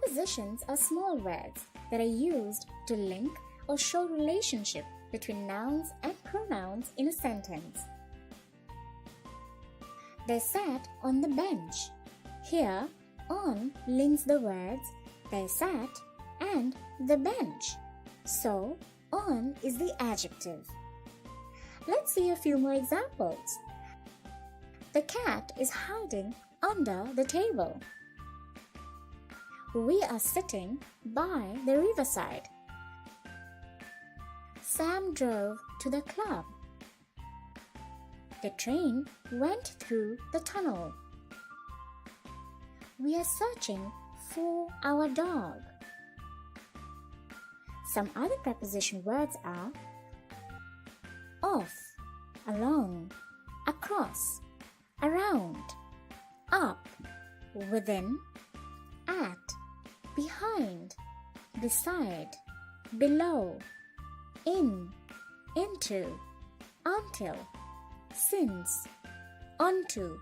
Prepositions are small words that are used to link or show relationship between nouns and pronouns in a sentence. They sat on the bench. Here, on links the words they sat and the bench. So, on is the adjective. Let's see a few more examples. The cat is hiding under the table. We are sitting by the riverside. Sam drove to the club. The train went through the tunnel. We are searching for our dog. Some other preposition words are off, along, across, around, up, within, at, behind, beside, below, in, into, until, since, onto,